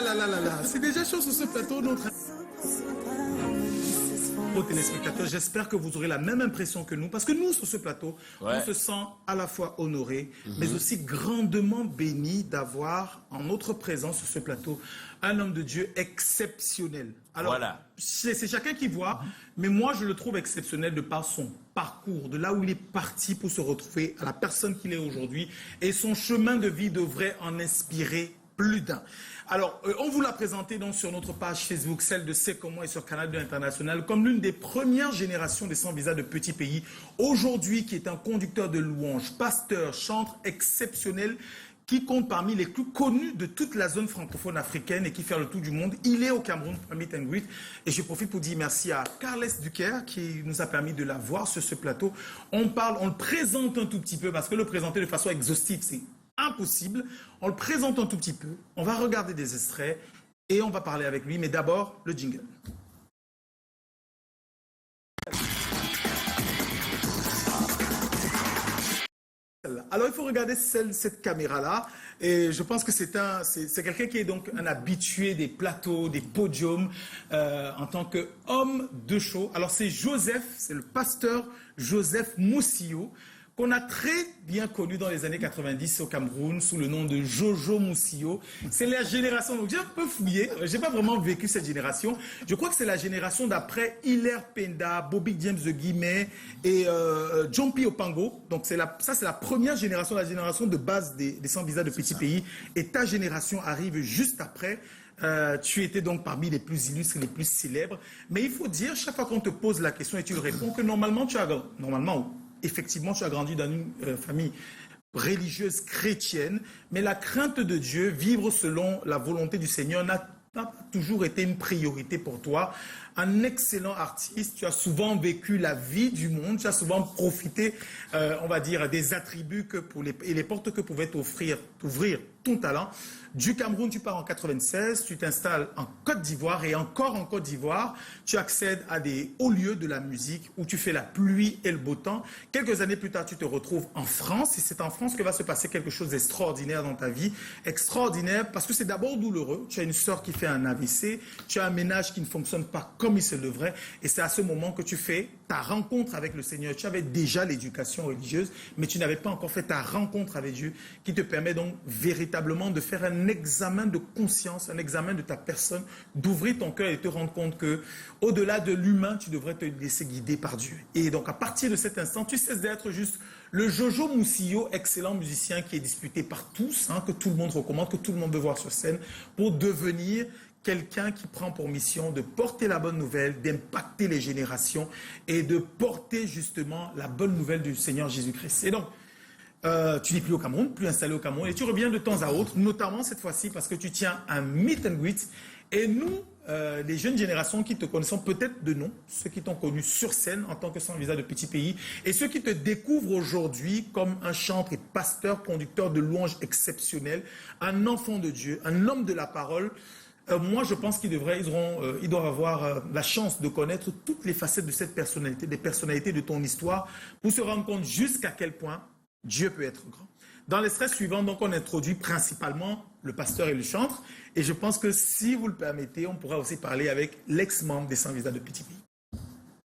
là. C'est déjà chaud sur ce plateau, notre... Aux téléspectateurs, j'espère que vous aurez la même impression que nous, parce que nous, sur ce plateau, on se sent à la fois honoré, mais aussi grandement béni d'avoir en notre présence sur ce plateau un homme de Dieu exceptionnel. Alors, c'est chacun qui voit, mais moi, je le trouve exceptionnel de par son parcours, de là où il est parti pour se retrouver à la personne qu'il est aujourd'hui, et son chemin de vie devrait en inspirer plus d'un. Alors, on vous l'a présenté donc sur notre page Facebook, celle de C'est Comment et sur Canal 2 International, comme l'une des premières générations des sans-visa de petits pays. Aujourd'hui, qui est un conducteur de louanges, pasteur, chanteur exceptionnel, qui compte parmi les plus connus de toute la zone francophone africaine et qui fait le tour du monde. Il est au Cameroun pour un meet and greet. Et je profite pour dire merci à Carles Duquer qui nous a permis de la voir sur ce plateau. On le présente un tout petit peu parce que le présenter de façon exhaustive, c'est impossible. On le présente un tout petit peu. On va regarder des extraits et on va parler avec lui. Mais d'abord, le jingle. Alors, il faut regarder cette caméra-là. Et je pense que c'est quelqu'un qui est donc un habitué des plateaux, des podiums, en tant qu'homme de show. Alors, c'est Joseph, c'est le pasteur Joseph Moussillo, qu'on a très bien connu dans les années 90 au Cameroun sous le nom de Jojo Moussillo. C'est la génération, donc j'ai un peu fouillé, j'ai pas vraiment vécu cette génération. Je crois que c'est la génération d'après Hilaire Penda, Bobby James de Guimet et Jumpy Opango. Donc ça c'est la première génération, la génération de base des sans-visa de petits pays. Et ta génération arrive juste après. Tu étais donc parmi les plus illustres et les plus célèbres. Mais il faut dire, chaque fois qu'on te pose la question et tu réponds que normalement effectivement, tu as grandi dans une famille religieuse chrétienne, mais la crainte de Dieu, vivre selon la volonté du Seigneur, n'a pas toujours été une priorité pour toi. Un excellent artiste, tu as souvent vécu la vie du monde, tu as souvent profité, on va dire, des attributs et les portes que pouvait t'ouvrir ton talent. Du Cameroun, tu pars en 96, tu t'installes en Côte d'Ivoire et encore en Côte d'Ivoire, tu accèdes à des hauts lieux de la musique où tu fais la pluie et le beau temps. Quelques années plus tard, tu te retrouves en France et c'est en France que va se passer quelque chose d'extraordinaire dans ta vie. Extraordinaire parce que c'est d'abord douloureux. Tu as une sœur qui fait un AVC, tu as un ménage qui ne fonctionne pas comme il se devrait et c'est à ce moment que tu fais ta rencontre avec le Seigneur. Tu avais déjà l'éducation religieuse, mais tu n'avais pas encore fait ta rencontre avec Dieu qui te permet donc véritablement de faire un examen de conscience, un examen de ta personne, d'ouvrir ton cœur et te rendre compte que au-delà de l'humain, tu devrais te laisser guider par Dieu. Et donc à partir de cet instant, tu cesses d'être juste le Jojo Moussillo, excellent musicien qui est disputé par tous, que tout le monde recommande, que tout le monde veut voir sur scène, pour devenir quelqu'un qui prend pour mission de porter la bonne nouvelle, d'impacter les générations et de porter justement la bonne nouvelle du Seigneur Jésus-Christ. Et donc, tu n'es plus au Cameroun, plus installé au Cameroun, et tu reviens de temps à autre, notamment cette fois-ci parce que tu tiens un meet and greet. Et nous, les jeunes générations qui te connaissent peut-être de nom, ceux qui t'ont connu sur scène en tant que sans-visa de petit pays, et ceux qui te découvrent aujourd'hui comme un chanteur et pasteur, conducteur de louanges exceptionnel, un enfant de Dieu, un homme de la parole. Moi, je pense qu'ils doivent avoir la chance de connaître toutes les facettes de cette personnalité, des personnalités de ton histoire, pour se rendre compte jusqu'à quel point Dieu peut être grand. Dans l'extrait suivant, donc, on introduit principalement le pasteur et le chanteur. Et je pense que si vous le permettez, on pourra aussi parler avec l'ex-membre des sans-visa de petit pays.